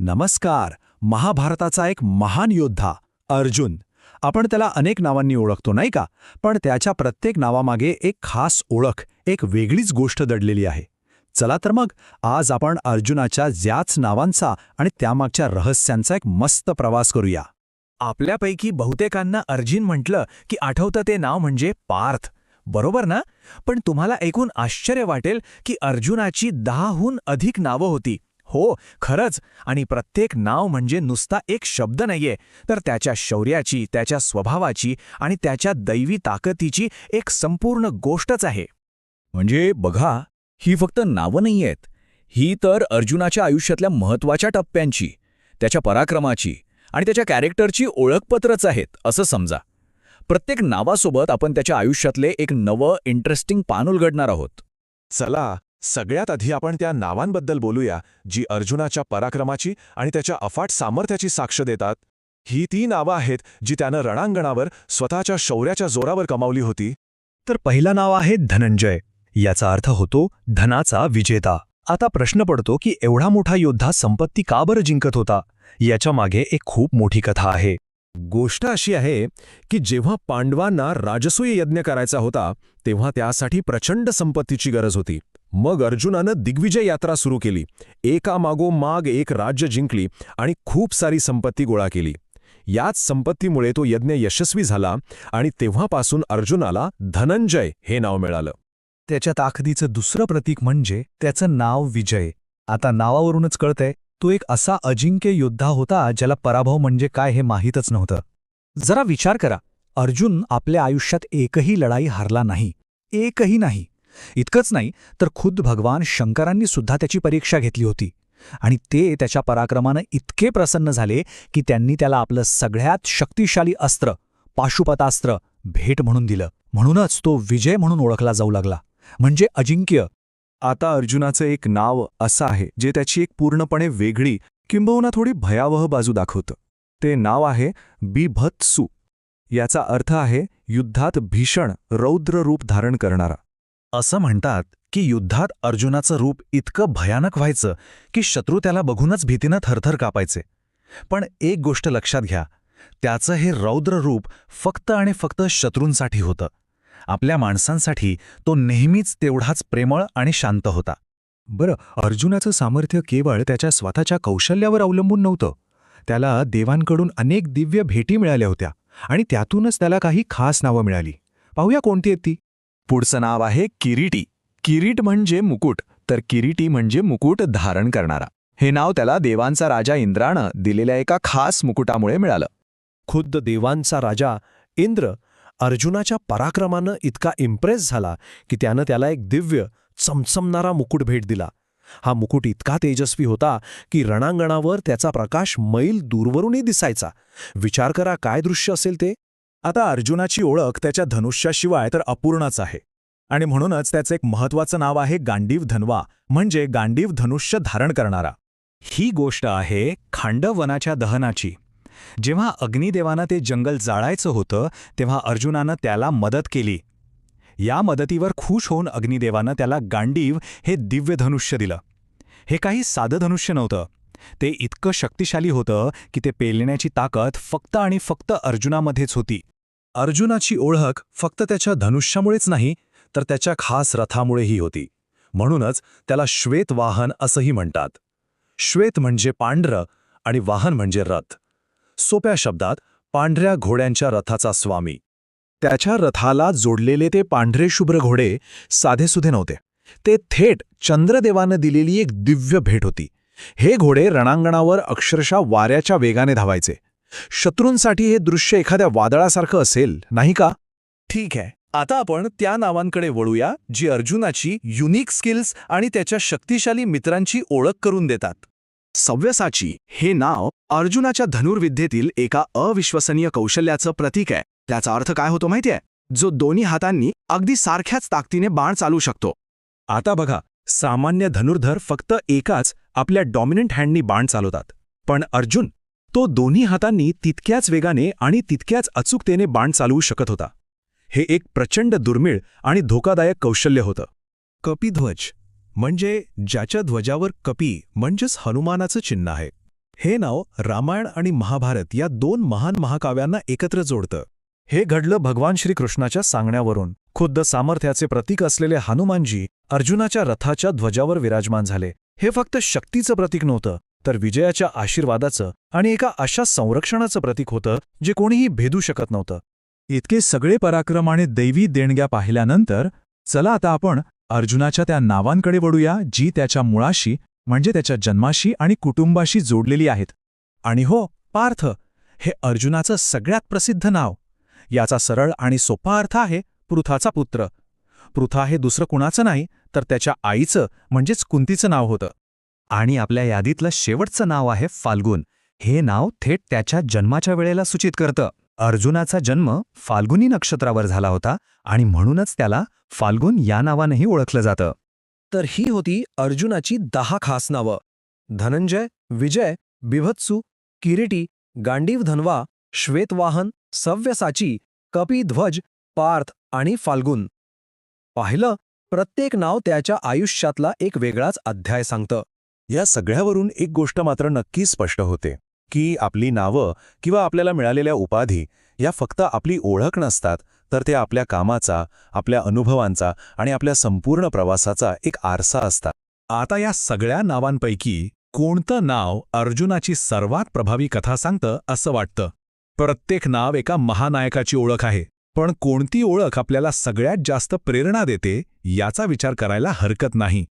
नमस्कार. महाभारताचा एक महान योद्धा अर्जुन. आपण त्याला अनेक नावांनी ओळखतो नाही का, पण त्याच्या प्रत्येक नावामागे एक खास ओळख, एक वेगळीच गोष्ट दडलेली आहे. चला तर मग आज आपण अर्जुनाच्या याच नावांचा आणि त्यामागच्या रहस्यांचा एक मस्त प्रवास करूया. आपल्यापैकी बहुतेकांना अर्जुन म्हटलं की आठवतं ते नाव म्हणजे पार्थ, बरोबर ना? पण तुम्हाला ऐकून आश्चर्य वाटेल की अर्जुनाची 10हून अधिक नावं होती. हो, खरंच. आणि प्रत्येक नाव म्हणजे नुसता एक शब्द नाहीये, तर त्याच्या शौर्याची, त्याच्या स्वभावाची आणि त्याच्या दैवी ताकदीची एक संपूर्ण गोष्टच आहे. म्हणजे बघा, ही फक्त नावं नाही आहेत. ही तर अर्जुनाच्या आयुष्यातल्या महत्त्वाच्या टप्प्यांची, त्याच्या पराक्रमाची आणि त्याच्या कॅरेक्टरची ओळखपत्रच आहेत असं समजा. प्रत्येक नावासोबत आपण त्याच्या आयुष्यातले एक नवं इंटरेस्टिंग पान उलगडणार आहोत. चला, सगळ्यात आधी आपण त्या नावांबद्दल बोलूया जी अर्जुनाच्या पराक्रमाची आणि त्याच्या अफाट सामर्थ्याची साक्ष देतात. ही ती नावं आहेत जी त्यानं रणांगणावर स्वतःच्या शौर्याच्या जोरावर कमावली होती. तर पहिलं नाव आहे धनंजय. याचा अर्थ होतो धनाचा विजेता. आता प्रश्न पडतो की एवढा मोठा योद्धा संपत्ती का बरं जिंकत होता? याच्या मागे एक खूप मोठी कथा आहे. गोष्ट अशी आहे की जेव्हा पांडवांना राजसूय यज्ञ करायचा होता तेव्हा त्यासाठी प्रचंड संपत्तीची गरज होती. मग अर्जुनानं दिग्विजय यात्रा सुरू केली. एकामागोमाग एक राज्य जिंकली आणि खूप सारी संपत्ती गोळा केली. याच संपत्तीमुळे तो यज्ञ यशस्वी झाला आणि तेव्हापासून अर्जुनाला धनंजय हे नाव मिळालं. त्याच्या ताकदीचं दुसरं प्रतीक म्हणजे त्याचं नाव विजय. आता नावावरूनच कळतंय तो एक असा अजिंक्य योद्धा होता ज्याला पराभव म्हणजे काय हे माहीतच नव्हतं. जरा विचार करा, अर्जुन आपल्या आयुष्यात एकही लढाई हारला नाही, एकही नाही. इतकंच नाही तर खुद्द भगवान शंकरांनी सुद्धा त्याची परीक्षा घेतली होती आणि ते त्याच्या पराक्रमानं इतके प्रसन्न झाले की त्यांनी त्याला आपलं सगळ्यात शक्तिशाली अस्त्र पाशुपतास्त्र भेट म्हणून दिलं. म्हणूनच तो विजय म्हणून ओळखला जाऊ लागला, म्हणजे अजिंक्य. आता अर्जुनाचं एक नाव असं आहे जे त्याची एक पूर्णपणे वेगळी किंबहुना थोडी भयावह बाजू दाखवतं. ते नाव आहे बिभत्सु. याचा अर्थ आहे युद्धात भीषण रौद्र रूप धारण करणारा. असं म्हणतात की युद्धात अर्जुनाचं रूप इतकं भयानक व्हायचं की शत्रू त्याला बघूनच भीतीनं थरथर कापायचे. पण एक गोष्ट लक्षात घ्या, त्याचं हे रौद्र रूप फक्त आणि फक्त शत्रूंसाठी होतं. आपल्या माणसांसाठी तो नेहमीच तेवढाच प्रेमळ आणि शांत होता. बरं, अर्जुनाचं सामर्थ्य केवळ त्याच्या स्वतःच्या कौशल्यावर अवलंबून नव्हतं. त्याला देवांकडून अनेक दिव्य भेटी मिळाल्या होत्या आणि त्यातूनच त्याला काही खास नावं मिळाली. पाहूया कोणती आहेत ती. पुढचं नाव आहे किरीटी. किरीट म्हणजे मुकुट, तर किरीटी म्हणजे मुकुट धारण करणारा. हे नाव त्याला देवांचा राजा इंद्रानं दिलेल्या एका खास मुकुटामुळे मिळालं. खुद्द देवांचा राजा इंद्र अर्जुनाच्या पराक्रमानं इतका इम्प्रेस झाला की त्यानं त्याला एक दिव्य चमचमणारा मुकुट भेट दिला. हा मुकुट इतका तेजस्वी होता की रणांगणावर त्याचा प्रकाश मैल दूरवरूनही दिसायचा. विचार करा काय दृश्य असेल ते. आता अर्जुनाची ओळख त्याच्या धनुष्याशिवाय तर अपूर्णच आहे आणि म्हणूनच त्याचं एक महत्त्वाचं नाव आहे गांडीव धन्वा, म्हणजे गांडीव धनुष्य धारण करणारा. ही गोष्ट आहे खांडवनाच्या दहनाची. जेव्हा अग्निदेवानं ते जंगल जाळायचं होतं तेव्हा अर्जुनानं त्याला मदत केली. या मदतीवर खुश होऊन अग्निदेवानं त्याला गांडीव हे दिव्य धनुष्य दिलं. हे काही साधं धनुष्य नव्हतं. ते इतकं शक्तिशाली होतं की ते पेलण्याची ताकद फक्त आणि फक्त अर्जुनामध्येच होती. अर्जुनाची ओळख फक्त त्याच्या धनुष्यामुळेच नाही तर त्याच्या खास रथामुळेही होती. म्हणूनच त्याला श्वेतवाहन असंही म्हणतात. श्वेत म्हणजे पांढरं आणि वाहन म्हणजे रथ. सोप्या शब्दात पांढऱ्या घोड्यांच्या रथाचा स्वामी. त्याच्या रथाला जोडलेले ते पांढरे शुभ्र घोडे साधेसुधे नव्हते. ते थेट चंद्रदेवानं दिलेली एक दिव्य भेट होती. हे घोडे रणांगणावर अक्षरशः वाऱ्याच्या वेगाने धावायचे. शत्रूंसाठी हे दृश्य एखाद्या वादळासारखं असेल, नाही का? ठीक आहे, आता आपण त्या नावांकडे वळूया जी अर्जुनाची युनिक स्किल्स आणि त्याच्या शक्तिशाली मित्रांची ओळख करून देतात. सव्यसाची हे नाव अर्जुनाच्या धनुर्विद्येतील एका अविश्वसनीय कौशल्याचं प्रतीक आहे. त्याचा अर्थ काय होतो माहितीये? जो दोन्ही हातांनी अगदी सारख्याच ताकदीने बाण चालू शकतो. आता बघा, सामान्य धनुर्धर फक्त एकाच आपल्या डॉमिनंट हँडनी बाण चालवतात, पण अर्जुन तो दोन्ही हातांनी तितक्याच वेगाने आणि तितक्याच अचूकतेने बाण चालवू शकत होता. हे एक प्रचंड दुर्मिळ आणि धोकादायक कौशल्य होतं. कपिध्वज म्हणजे ज्याच्या ध्वजावर कपी म्हणजेच हनुमानाचं चिन्ह आहे. हे नाव रामायण आणि महाभारत या 2 महान महाकाव्यांना एकत्र जोडतं. हे घडलं भगवान श्रीकृष्णाच्या सांगण्यावरून. खुद्द सामर्थ्याचे प्रतीक असलेले हनुमानजी अर्जुनाच्या रथाच्या ध्वजावर विराजमान झाले. हे फक्त शक्तीचं प्रतीक नव्हतं, तर विजयाच्या आशीर्वादाचं आणि एका अशा संरक्षणाचं प्रतीक होतं जे कोणीही भेदू शकत नव्हतं. इतके सगळे पराक्रम आणि दैवी देणग्या पाहिल्यानंतर चला आता आपण अर्जुनाच्या त्या नावांकडे वळूया जी त्याच्या मुळाशी म्हणजे त्याच्या जन्माशी आणि कुटुंबाशी जोडलेली आहेत. आणि हो, पार्थ हे अर्जुनाचं सगळ्यात प्रसिद्ध नाव. याचा सरळ आणि सोपा अर्थ आहे पृथाचा पुत्र. पृथा हे दुसरं कुणाचं नाही तर त्याच्या आईचं म्हणजेच कुंतीचं नाव होतं. आणि आपल्या यादीतलं शेवटचं नाव आहे फाल्गुन. हे नाव थेट त्याच्या जन्माच्या वेळेला सूचित करतं. अर्जुनाचा जन्म फाल्गुनी नक्षत्रावर झाला होता आणि म्हणूनच त्याला फाल्गुन या नावानेही ओळखलं जातं. तर ही होती अर्जुनाची 10 खास नावं. धनंजय, विजय, बिभत्सु, किरीटी, गांडीव धन्वा, श्वेतवाहन, सव्यसाची, कपिध्वज, पार्थ आणि फाल्गुन. पाहिलं, प्रत्येक नाव त्याच्या आयुष्यातला एक वेगळाच अध्याय सांगतं. या सगळ्यावरून एक गोष्ट मात्र नक्की स्पष्ट होते की आपली नावं किंवा आपल्याला मिळालेल्या उपाधी या फक्त आपली ओळख नसतात, तर ते आपल्या कामाचा, आपल्या अनुभवांचा आणि आपल्या संपूर्ण प्रवासाचा एक आरसा असतात. आता या सगळ्या नावांपैकी कोणतं नाव अर्जुनाची सर्वात प्रभावी कथा सांगतं असं वाटतं? प्रत्येक नाव एका महानायकाची ओळख आहे, पण कोणती ओळख आपल्याला सगळ्यात जास्त प्रेरणा देते याचा विचार करायला हरकत नाही.